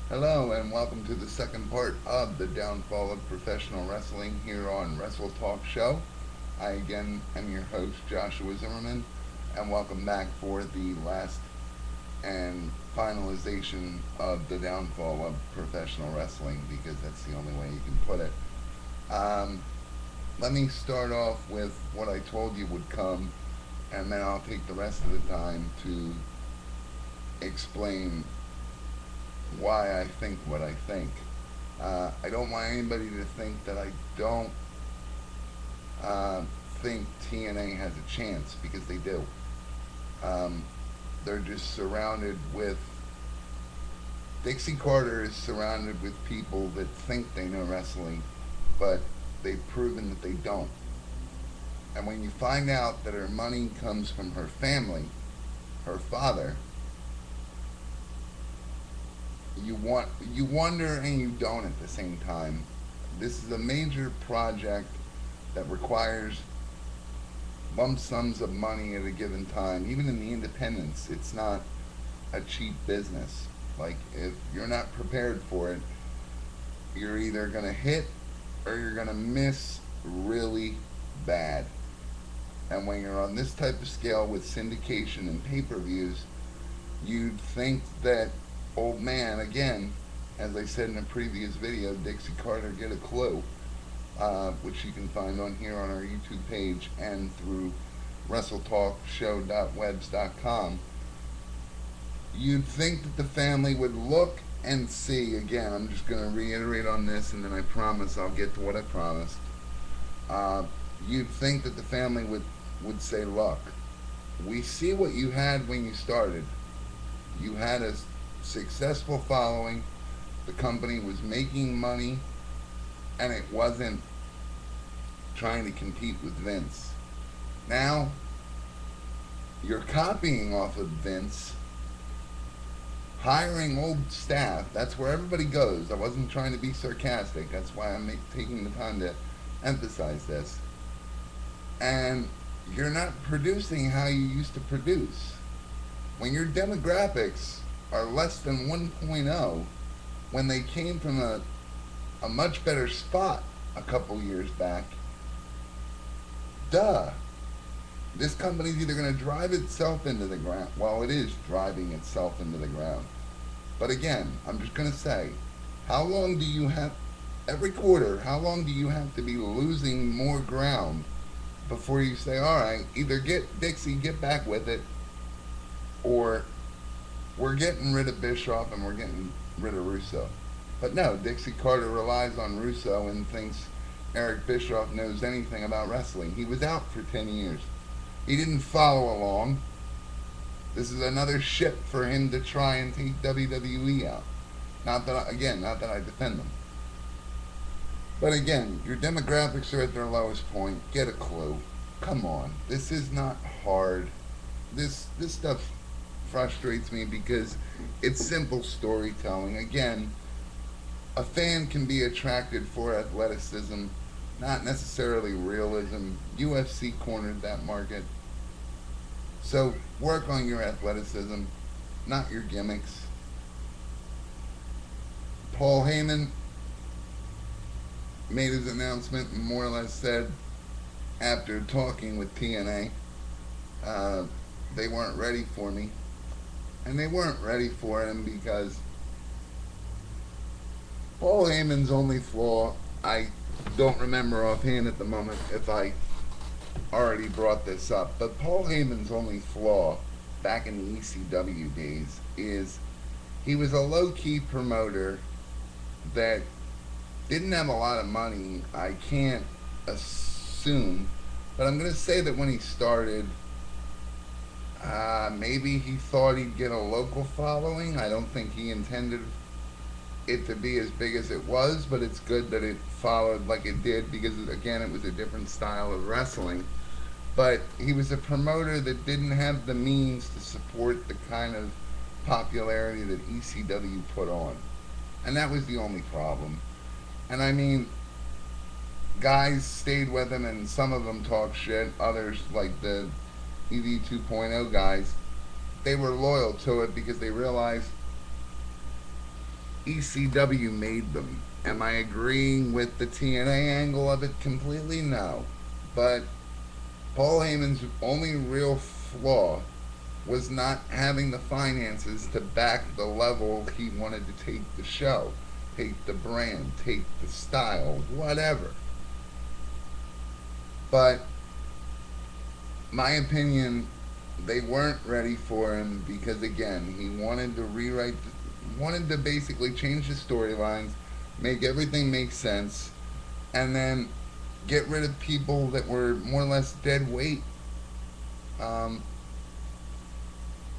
Hello and welcome to the second part of the downfall of professional wrestling here on Wrestle Talk Show. I again am your host Joshua Zimmerman and welcome back for the last and finalization of the downfall of professional wrestling because that's the only way you can put it. Um, Let me start off with what I told you would come and then I'll take the rest of the time to explain why I think what I think. I don't want anybody to think that I don't uh, think TNA has a chance because they do. Um, they're just surrounded with. Dixie Carter is surrounded with people that think they know wrestling, but they've proven that they don't. And when you find out that her money comes from her family, her father, you wonder and you don't at the same time. This is a major project that requires lump sums of money at a given time. Even in the independents, it's not a cheap business. Like if you're not prepared for it, you're either gonna hit or you're gonna miss really bad. And when you're on this type of scale with syndication and pay-per-views, you'd think that old man, again, as I said in a previous video, Dixie Carter Get a Clue, which you can find on here on our YouTube page and through WrestleTalkShow.webs.com. You'd think that the family would look and see, again, I'm just going to reiterate on this and then I promise I'll get to what I promised. Uh, you'd think that the family would say, look, we see what you had when you started. You had a successful following, the company was making money, and it wasn't trying to compete with Vince. Now, you're copying off of Vince, hiring old staff. That's where everybody goes. I wasn't trying to be sarcastic. That's why I'm taking the time to emphasize this. And you're not producing how you used to produce. When your demographics are less than 1.0, when they came from a much better spot a couple years back, duh. This company's either going to drive itself into the ground. Well, it is driving itself into the ground. But again, I'm just going to say, how long do you have, every quarter, how long do you have to be losing more ground before you say, all right, either get Dixie, get back with it, or we're getting rid of Bischoff and we're getting rid of Russo. But no, Dixie Carter relies on Russo and thinks Eric Bischoff knows anything about wrestling. He was out for 10 years. He didn't follow along. This is another ship for him to try and take WWE out. Not that I defend them. But again, your demographics are at their lowest point. Get a clue. Come on. This is not hard. This stuff frustrates me because it's simple storytelling. Again, a fan can be attracted for athleticism, not necessarily realism. UFC cornered that market. So work on your athleticism, not your gimmicks. Paul Heyman made his announcement and more or less said, after talking with TNA, they weren't ready for me. And they weren't ready for him because Paul Heyman's only flaw, I don't remember offhand at the moment if I already brought this up, but Paul Heyman's only flaw back in the ECW days is he was a low-key promoter that didn't have a lot of money. I can't assume, but I'm going to say that when he started, maybe he thought he'd get a local following. I don't think he intended it to be as big as it was, but it's good that it followed like it did because, again, it was a different style of wrestling. But he was a promoter that didn't have the means to support the kind of popularity that ECW put on. And that was the only problem. And I mean, guys stayed with him and some of them talked shit. Others, like the EV 2.0 guys, they were loyal to it because they realized ECW made them. Am I agreeing with the TNA angle of it completely? No. But Paul Heyman's only real flaw was not having the finances to back the level he wanted to take the show, take the brand, take the style, whatever. But my opinion, they weren't ready for him because again, he wanted to wanted to basically change the storylines, make everything make sense, and then get rid of people that were more or less dead weight. Um,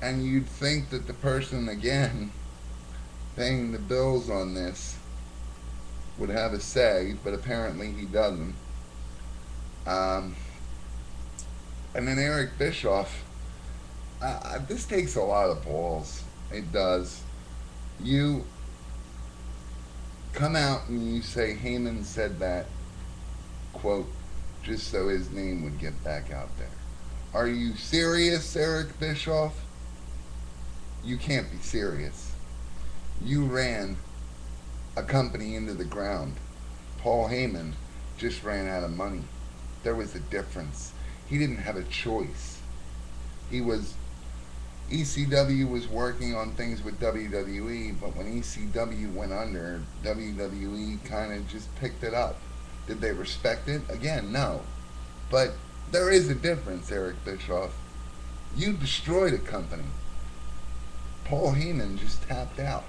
and you'd think that the person again paying the bills on this would have a say, but apparently he doesn't. Um, and then Eric Bischoff, this takes a lot of balls. It does. You come out and you say Heyman said that, quote, just so his name would get back out there. Are you serious, Eric Bischoff? You can't be serious. You ran a company into the ground. Paul Heyman just ran out of money. There was a difference. He didn't have a choice. ECW was working on things with WWE, but when ECW went under, WWE kind of just picked it up. Did they respect it? Again, no. But there is a difference, Eric Bischoff. You destroyed a company. Paul Heyman just tapped out.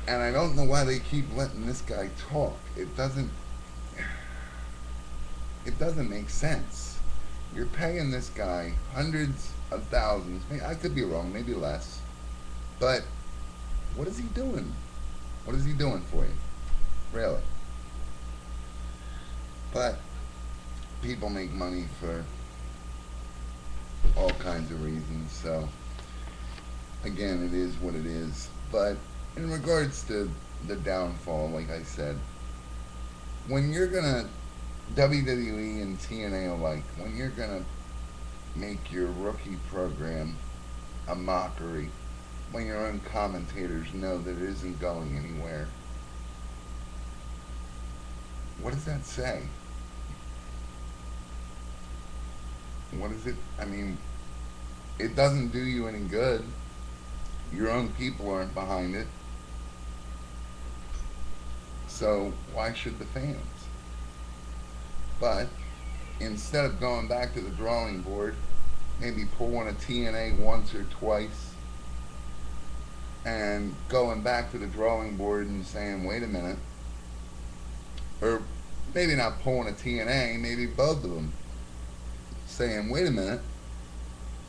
And I don't know why they keep letting this guy talk. It doesn't make sense. You're paying this guy hundreds of thousands. I could be wrong, maybe less. But what is he doing? What is he doing for you? Really? But people make money for all kinds of reasons. So again, it is what it is. But in regards to the downfall, like I said, when you're gonna WWE and TNA alike, when you're gonna make your rookie program a mockery, when your own commentators know that it isn't going anywhere, what does that say? What is it? I mean, it doesn't do you any good. Your own people aren't behind it. So why should the fans? But instead of going back to the drawing board, maybe pulling a TNA once or twice and going back to the drawing board and saying, wait a minute, or maybe not pulling a TNA, maybe both of them, saying, wait a minute,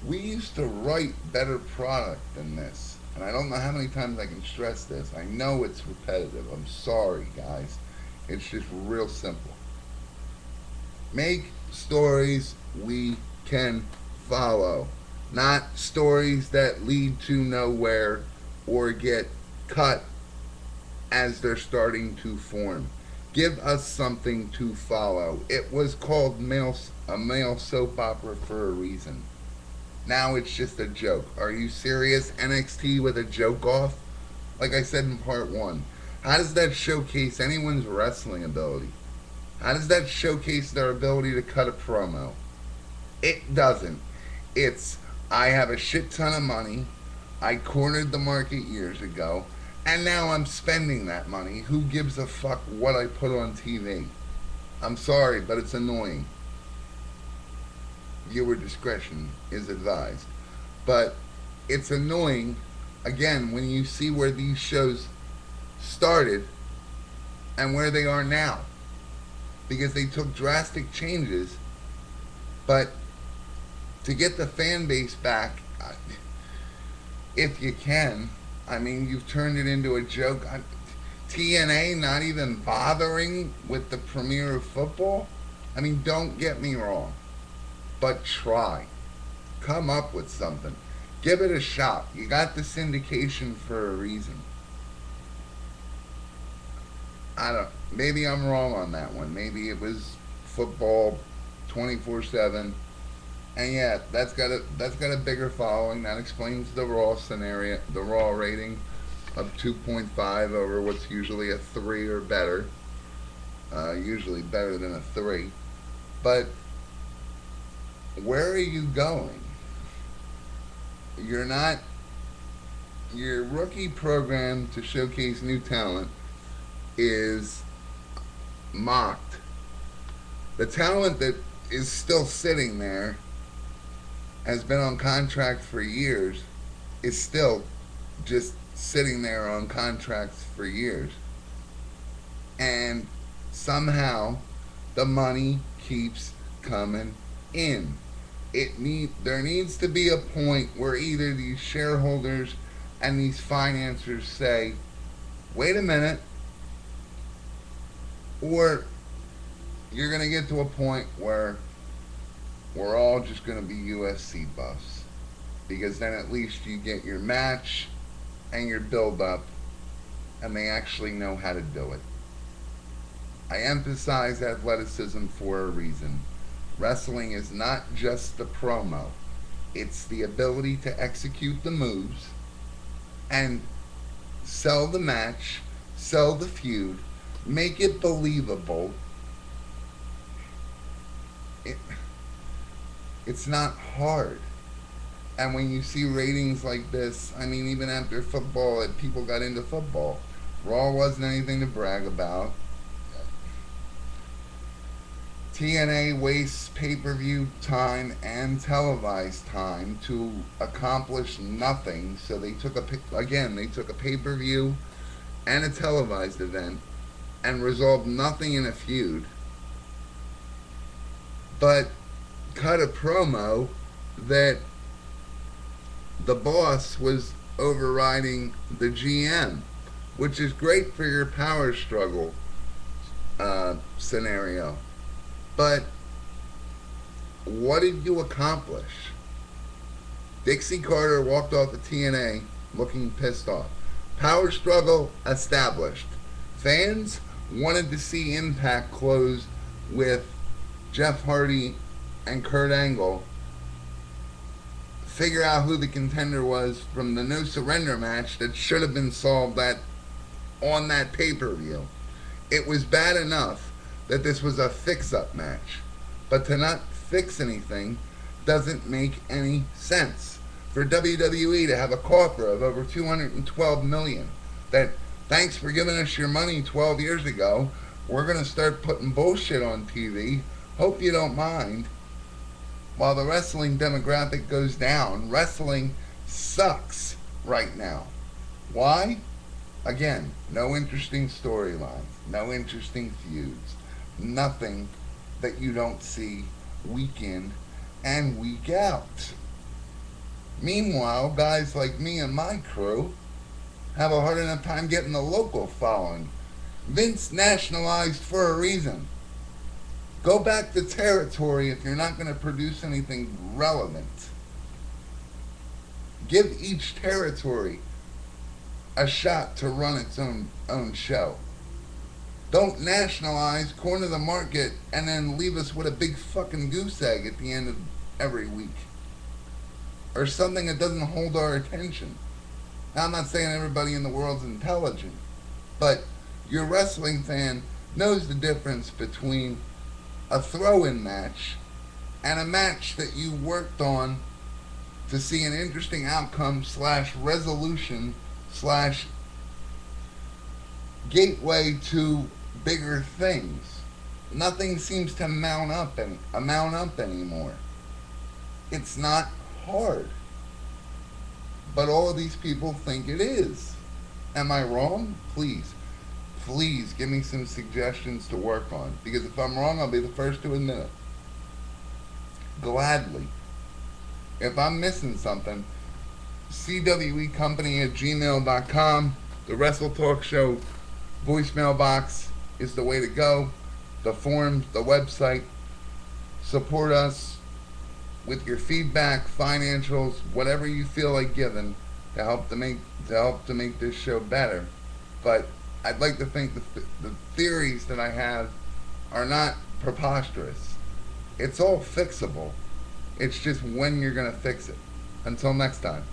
we used to write better product than this. And I don't know how many times I can stress this. I know it's repetitive. I'm sorry, guys. It's just real simple. Make stories we can follow, not stories that lead to nowhere or get cut as they're starting to form. Give us something to follow. It was called a male soap opera for a reason. Now it's just a joke. Are you serious? NXT with a joke off? Like I said in part one, how does that showcase anyone's wrestling ability? How does that showcase their ability to cut a promo? It doesn't. It's, I have a shit ton of money, I cornered the market years ago, and now I'm spending that money. Who gives a fuck what I put on TV? I'm sorry, but it's annoying. Viewer discretion is advised. But it's annoying, again, when you see where these shows started and where they are now. Because they took drastic changes, but to get the fan base back, if you can, I mean, you've turned it into a joke. TNA not even bothering with the premiere of football? I mean, don't get me wrong, but try. Come up with something. Give it a shot. You got the syndication for a reason. Maybe I'm wrong on that one. Maybe it was football 24/7 And yeah, that's got a bigger following. That explains the Raw scenario, the Raw rating of 2.5 over what's usually a 3 or better. Usually better than a 3. But where are you going? You're not. Your rookie program to showcase new talent is mocked. The talent that is still sitting there, has been on contract for years, is still just sitting there on contracts for years. And somehow the money keeps coming in. There needs to be a point where either these shareholders and these financiers say, wait a minute, or you're going to get to a point where we're all just going to be UFC buffs. Because then at least you get your match and your build up, and they actually know how to do it. I emphasize athleticism for a reason. Wrestling is not just the promo, it's the ability to execute the moves and sell the match, sell the feud, make it believable. It, it's not hard. And when you see ratings like this, I mean, even after football, people got into football. Raw wasn't anything to brag about. TNA wastes pay-per-view time and televised time to accomplish nothing. So they took they took a pay-per-view and a televised event and resolved nothing in a feud, but cut a promo that the boss was overriding the GM, which is great for your power struggle scenario. But what did you accomplish? Dixie Carter walked off the TNA looking pissed off. Power struggle established. Fans wanted to see Impact close with Jeff Hardy and Kurt Angle. Figure out who the contender was from the No Surrender match that should have been solved on that pay-per-view. It was bad enough that this was a fix-up match, but to not fix anything doesn't make any sense. For WWE to have a coffer of over $212 million, that thanks for giving us your money 12 years ago, we're going to start putting bullshit on TV, hope you don't mind. While the wrestling demographic goes down, wrestling sucks right now. Why? Again, no interesting storylines, no interesting feuds, nothing that you don't see week in and week out. Meanwhile, guys like me and my crew have a hard enough time getting the local following. Vince nationalized for a reason. Go back to territory if you're not going to produce anything relevant. Give each territory a shot to run its own show. Don't nationalize, corner the market, and then leave us with a big fucking goose egg at the end of every week. Or something that doesn't hold our attention. Now, I'm not saying everybody in the world's intelligent, but your wrestling fan knows the difference between a throw-in match and a match that you worked on to see an interesting outcome / resolution / gateway to bigger things. Nothing seems to mount up anymore. It's not hard. But all of these people think it is. Am I wrong? Please give me some suggestions to work on. Because if I'm wrong, I'll be the first to admit it. Gladly. If I'm missing something, cwecompany@gmail.com. The Wrestle Talk Show voicemail box is the way to go. The forums, the website. Support us with your feedback, financials, whatever you feel like giving to help to make this show better. But I'd like to think the theories that I have are not preposterous. It's all fixable. It's just when you're going to fix it. Until next time.